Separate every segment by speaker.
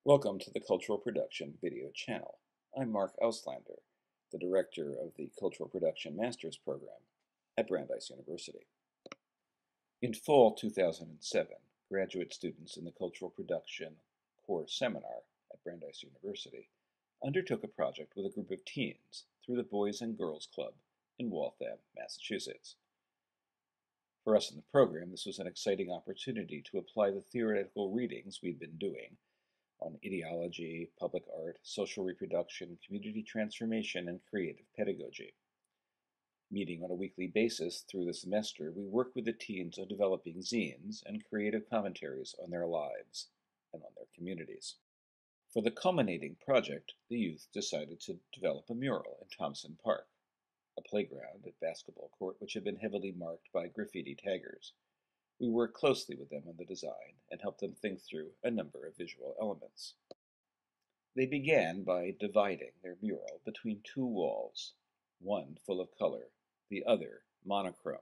Speaker 1: Welcome to the Cultural Production video channel. I'm Mark Auslander, the director of the Cultural Production Master's Program at Brandeis University. In fall 2007, graduate students in the Cultural Production Core Seminar at Brandeis University undertook a project with a group of teens through the Boys and Girls Club in Waltham, Massachusetts. For us in the program, this was an exciting opportunity to apply the theoretical readings we'd been doing on ideology, public art, social reproduction, community transformation, and creative pedagogy. Meeting on a weekly basis through the semester, we worked with the teens on developing zines and creative commentaries on their lives and on their communities. For the culminating project, the youth decided to develop a mural in Thompson Park, a playground and basketball court which had been heavily marked by graffiti taggers. We worked closely with them on the design and helped them think through a number of visual elements. They began by dividing their mural between two walls, one full of color, the other monochrome.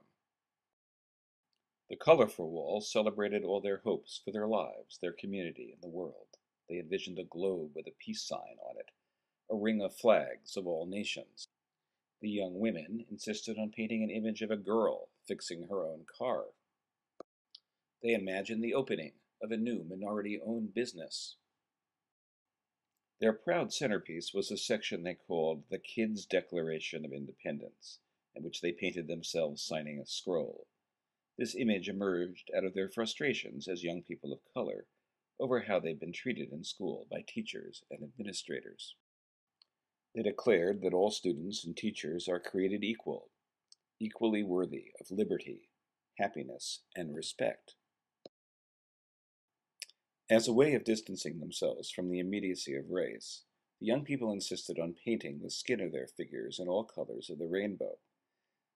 Speaker 1: The colorful walls celebrated all their hopes for their lives, their community, and the world. They envisioned a globe with a peace sign on it, a ring of flags of all nations. The young women insisted on painting an image of a girl fixing her own car. They imagined the opening of a new minority-owned business. Their proud centerpiece was a section they called the Kids' Declaration of Independence, in which they painted themselves signing a scroll. This image emerged out of their frustrations as young people of color over how they'd been treated in school by teachers and administrators. They declared that all students and teachers are created equal, equally worthy of liberty, happiness, and respect. As a way of distancing themselves from the immediacy of race, the young people insisted on painting the skin of their figures in all colors of the rainbow.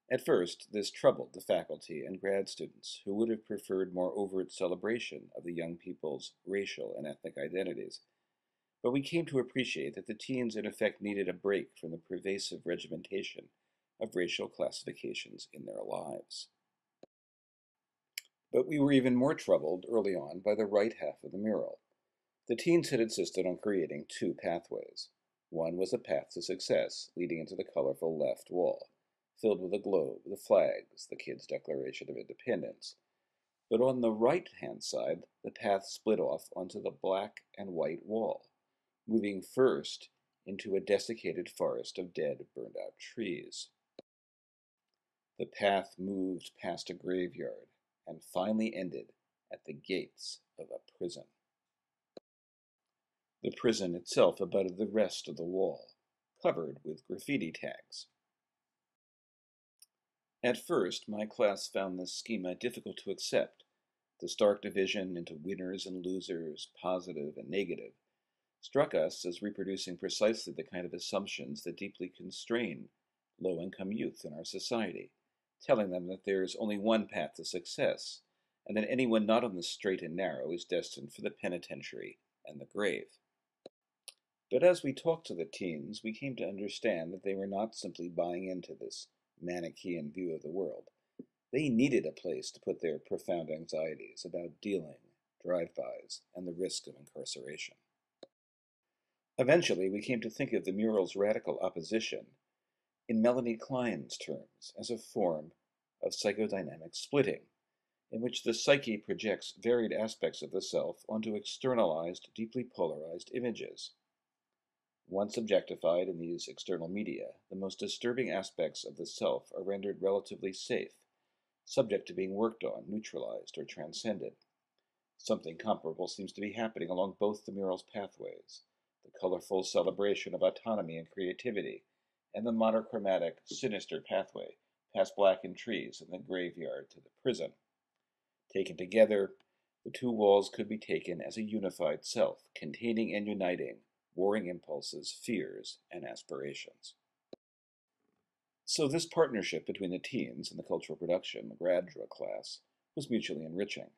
Speaker 1: At first, this troubled the faculty and grad students, who would have preferred more overt celebration of the young people's racial and ethnic identities. But we came to appreciate that the teens in effect needed a break from the pervasive regimentation of racial classifications in their lives. But we were even more troubled early on by the right half of the mural. The teens had insisted on creating two pathways. One was a path to success, leading into the colorful left wall, filled with a globe, the flags, the Kids' Declaration of Independence. But on the right-hand side, the path split off onto the black and white wall, moving first into a desiccated forest of dead, burned-out trees. The path moved past a graveyard and finally ended at the gates of a prison. The prison itself abutted the rest of the wall, covered with graffiti tags. At first, my class found this schema difficult to accept. The stark division into winners and losers, positive and negative, struck us as reproducing precisely the kind of assumptions that deeply constrain low-income youth in our society, telling them that there is only one path to success, and that anyone not on the straight and narrow is destined for the penitentiary and the grave. But as we talked to the teens, we came to understand that they were not simply buying into this Manichaean view of the world. They needed a place to put their profound anxieties about dealing, drive-bys, and the risk of incarceration. Eventually, we came to think of the mural's radical opposition in Melanie Klein's terms as a form of psychodynamic splitting, in which the psyche projects varied aspects of the self onto externalized, deeply polarized images. Once objectified in these external media, the most disturbing aspects of the self are rendered relatively safe, subject to being worked on, neutralized, or transcended. Something comparable seems to be happening along both the mural's pathways, the colorful celebration of autonomy and creativity, and the monochromatic, sinister pathway past blackened trees and the graveyard to the prison. Taken together, the two walls could be taken as a unified self, containing and uniting warring impulses, fears, and aspirations. So this partnership between the teens and the cultural production graduate class was mutually enriching.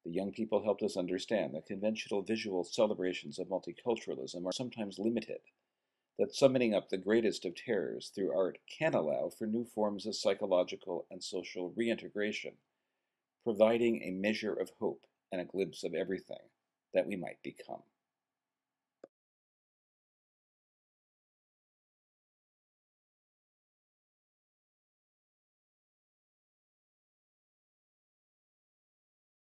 Speaker 1: The young people helped us understand that conventional visual celebrations of multiculturalism are sometimes limited, that summoning up the greatest of terrors through art can allow for new forms of psychological and social reintegration, providing a measure of hope and a glimpse of everything that we might become.